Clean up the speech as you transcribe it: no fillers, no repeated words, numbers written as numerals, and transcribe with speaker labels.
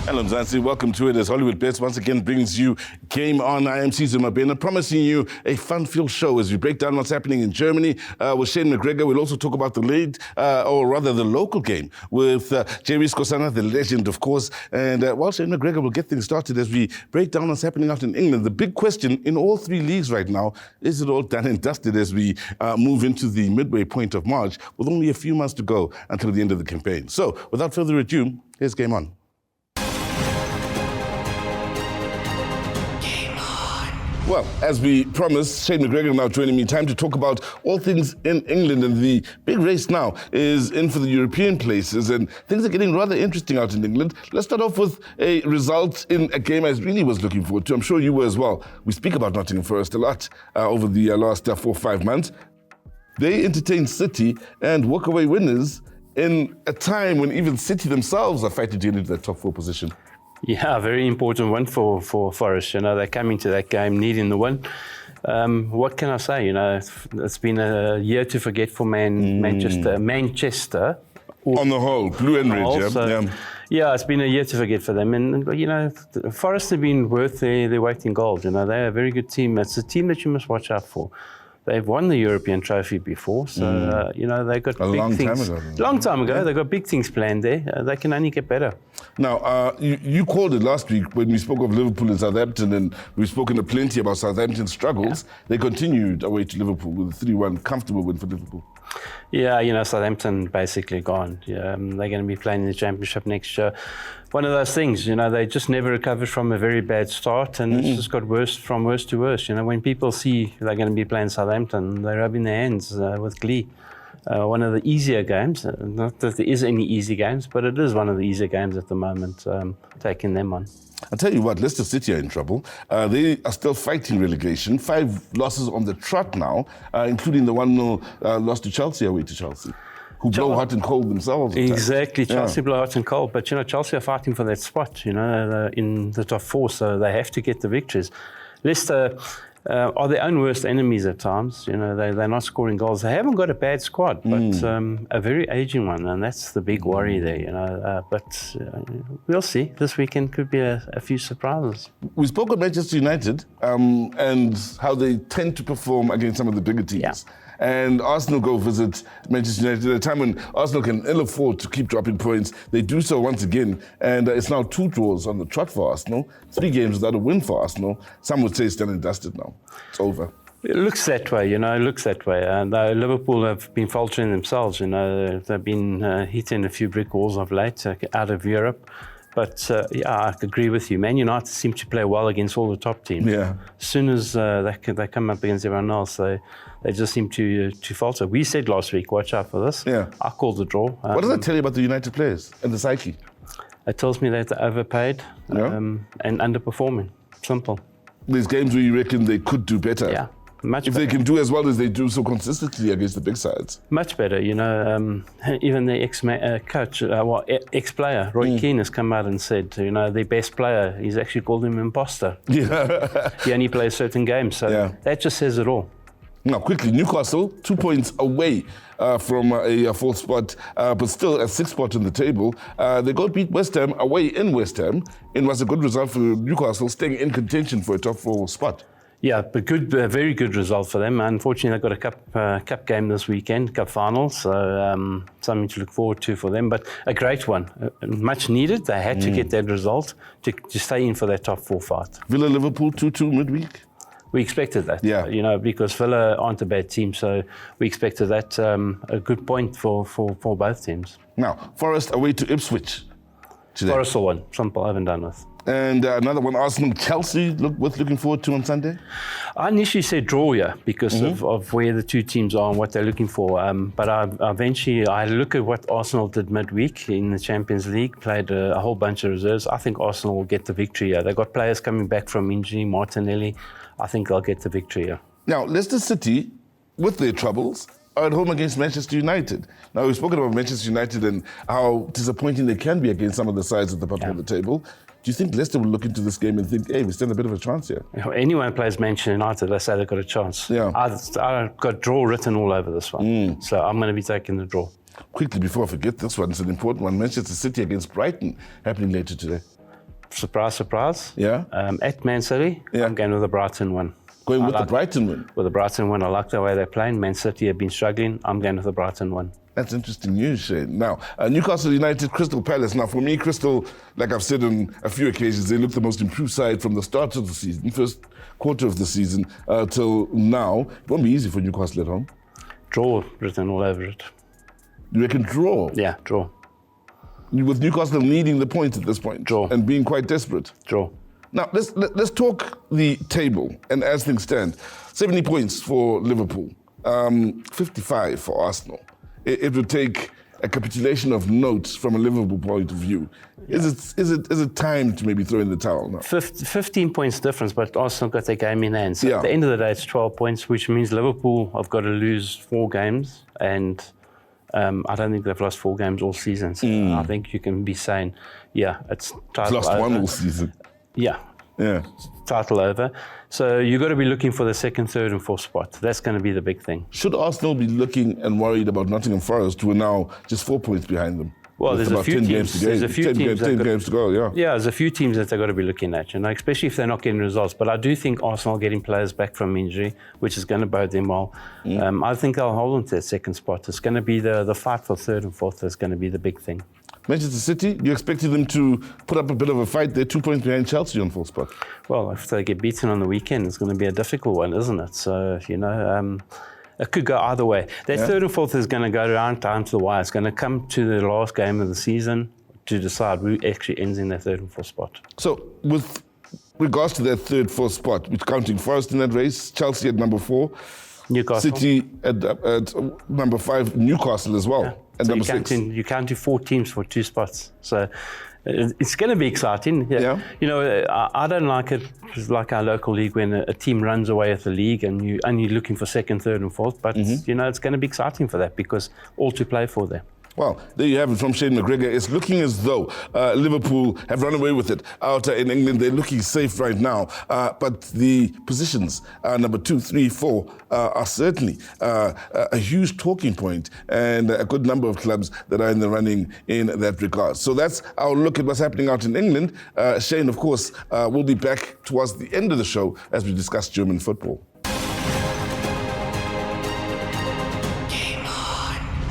Speaker 1: Hello, Mzansi. Welcome to it as Hollywood Bets once again brings you Game On. I am Caesar Mabena, promising you a fun-filled show as we break down what's happening in Germany with Shane McGregor. We'll also talk about the the local game with Jerry Skosana, the legend, of course. And Shane McGregor will get things started as we break down what's happening out in England. The big question in all three leagues right now, is it all done and dusted as we move into the midway point of March with only a few months to go until the end of the campaign? So, without further ado, here's Game On. Well, as we promised, Shane McGregor now joining me. Time to talk about all things in England, and the big race now is in for the European places, and things are getting rather interesting out in England. Let's start off with a result in a game I really was looking forward to. I'm sure you were as well. We speak about Nottingham Forest a lot over the last 4 or 5 months. They entertained City and walk away winners in a time when even City themselves are fighting to get into the top 4 position.
Speaker 2: Yeah, very important win for Forest. You know, they come into that game needing the win. What can I say? You know, it's been a year to forget for Manchester.
Speaker 1: On the whole, blue and red,
Speaker 2: yeah, it's been a year to forget for them. And, you know, Forest have been worth their weight in gold. You know, they're a very good team. It's a team that you must watch out for. They've won the European trophy before, so, you know, they've got big things. Long time ago. They've got big things planned there. They can only get better.
Speaker 1: Now, you called it last week when we spoke of Liverpool and Southampton, and we've spoken plenty about Southampton's struggles. Yeah. They continued away to Liverpool with a 3-1 comfortable win for Liverpool.
Speaker 2: Yeah, you know, Southampton basically gone. Yeah, they're going to be playing in the Championship next year. One of those things, you know, they just never recovered from a very bad start, and it's just got worse from worse to worse. You know, when people see they're going to be playing Southampton, they're rubbing their hands with glee. One of the easier games, not that there is any easy games, but it is one of the easier games at the moment, taking them on.
Speaker 1: I'll tell you what, Leicester City are in trouble. They are still fighting relegation. 5 losses on the trot now, including the 1-0 loss to Chelsea away to Chelsea, who blow hot and cold themselves.
Speaker 2: Exactly, Chelsea blow hot and cold. But, you know, Chelsea are fighting for that spot, you know, in the top 4, so they have to get the victories. Leicester are their own worst enemies at times. You know, they're not scoring goals. They haven't got a bad squad, but a very aging one, and that's the big worry there, you know. But we'll see. This weekend could be a few surprises. We spoke of Manchester United and how they tend to perform against some of the bigger teams. Yeah. And Arsenal go visit Manchester United at a time when Arsenal can ill afford to keep dropping points. They do so once again, and it's now 2 draws on the trot for Arsenal, 3 games without a win for Arsenal. Some would say it's done and dusted now. It's over. It looks that way, you know, it looks that way. And Liverpool have been faltering themselves, you know. They've been hitting a few brick walls of late out of Europe. But, yeah, I agree with you. Man United seem to play well against all the top teams. Yeah. As soon as they come up against everyone else, they just seem to falter. We said last week, watch out for this. Yeah. I called the draw.
Speaker 1: What does that tell you about the United players and the psyche?
Speaker 2: It tells me that they're overpaid and underperforming. Simple.
Speaker 1: There's games where you reckon they could do better.
Speaker 2: Yeah. Much
Speaker 1: if
Speaker 2: better.
Speaker 1: They can do as well as they do so consistently against the big sides.
Speaker 2: Much better, you know. Even the ex-player, Roy Keane, has come out and said, you know, their best player, he's actually called him imposter. Yeah. He only plays certain games, so that just says it all.
Speaker 1: Now, quickly, Newcastle, 2 points away from a 4th spot, but still a 6th spot on the table. They go beat West Ham away in West Ham. It was a good result for Newcastle, staying in contention for a top 4 spot.
Speaker 2: Yeah, but very good result for them. Unfortunately, they've got a cup game this weekend, cup final, so something to look forward to for them. But a great one, much needed. They had to get that result to stay in for that top 4 fight.
Speaker 1: Villa Liverpool 2-2 midweek.
Speaker 2: We expected that, you know, because Villa aren't a bad team, so we expected that a good point for both teams.
Speaker 1: Now, Forest away to Ipswich today.
Speaker 2: Forest will win, simple, I haven't done with.
Speaker 1: And another one, Arsenal-Chelsea, worth looking forward to on Sunday?
Speaker 2: I initially said draw, because of where the 2 teams are and what they're looking for. But I look at what Arsenal did midweek in the Champions League, played a whole bunch of reserves. I think Arsenal will get the victory here. They've got players coming back from injury, Martinelli. I think they'll get the victory here.
Speaker 1: Now, Leicester City, with their troubles, are at home against Manchester United. Now, we've spoken about Manchester United and how disappointing they can be against some of the sides at the bottom of the table. Do you think Leicester will look into this game and think, hey, we stand a bit of a chance here?
Speaker 2: Anyone plays Manchester United, they say they've got a chance. Yeah. I've got draw written all over this one. So I'm going to be taking the draw.
Speaker 1: Quickly, before I forget this one, it's an important one. Manchester City against Brighton happening later today.
Speaker 2: surprise, surprise.
Speaker 1: Yeah.
Speaker 2: At Man City,
Speaker 1: Yeah.
Speaker 2: I'm going with the Brighton one.
Speaker 1: Going with the Brighton win.
Speaker 2: With the Brighton one, I like the way they're playing. Man City have been struggling. I'm going with the Brighton one.
Speaker 1: That's interesting news, Shane. Now, Newcastle United, Crystal Palace. Now, for me, Crystal, like I've said on a few occasions, they look the most improved side from the start of the season, first quarter of the season till now. It won't be easy for Newcastle at home.
Speaker 2: Draw written all over it.
Speaker 1: You reckon draw?
Speaker 2: Yeah, draw.
Speaker 1: With Newcastle needing the point at this point.
Speaker 2: Draw.
Speaker 1: And being quite desperate.
Speaker 2: Draw.
Speaker 1: Now, let's talk the table. And as things stand, 70 points for Liverpool, 55 for Arsenal. It would take a capitulation of notes from a Liverpool point of view. Yeah. Is it time to maybe throw in the towel now?
Speaker 2: 15 points difference, but Arsenal got their game in hand. So
Speaker 1: yeah.
Speaker 2: At the end of the day, it's 12 points, which means Liverpool have got to lose 4 games. And I don't think they've lost 4 games all season. So I think you can be saying, yeah, it's title
Speaker 1: lost
Speaker 2: over.
Speaker 1: 1 all season.
Speaker 2: Yeah.
Speaker 1: Yeah.
Speaker 2: Title over. So you've got to be looking for the 2nd, 3rd and 4th spot. That's going to be the big thing.
Speaker 1: Should Arsenal be looking and worried about Nottingham Forest, who are now just 4 points behind them?
Speaker 2: Well, there's a few teams. There's a few teams.
Speaker 1: 10 games to go, yeah.
Speaker 2: Yeah, there's a few teams that they've got to be looking at, especially if they're not getting results. But I do think Arsenal are getting players back from injury, which is going to bode them well. I think they'll hold on to that 2nd spot. It's going to be the fight for 3rd and 4th is going to be the big thing.
Speaker 1: Manchester City, you expected them to put up a bit of a fight. They're 2 points behind Chelsea on 4th spot.
Speaker 2: Well, if they get beaten on the weekend, it's going to be a difficult one, isn't it? So, it could go either way. That 3rd and 4th is going to go down to the wire. It's going to come to the last game of the season to decide who actually ends in that 3rd and 4th spot.
Speaker 1: So, with regards to that 3rd, 4th spot, we're counting Forest in that race, Chelsea at number 4,
Speaker 2: Newcastle.
Speaker 1: City at number 5, Newcastle as well.
Speaker 2: Yeah.
Speaker 1: At
Speaker 2: So
Speaker 1: number 6.
Speaker 2: You counting 4 teams for 2 spots. So it's going to be exciting.
Speaker 1: Yeah.
Speaker 2: I don't like it. It's like our local league when a team runs away at the league and you're only looking for 2nd, 3rd and 4th. But, it's going to be exciting for that because all to play for there.
Speaker 1: Well, there you have it from Shane McGregor. It's looking as though Liverpool have run away with it out in England. They're looking safe right now. But the positions, number 2, 3, 4, are certainly a huge talking point and a good number of clubs that are in the running in that regard. So that's our look at what's happening out in England. Shane, of course, will be back towards the end of the show as we discuss German football.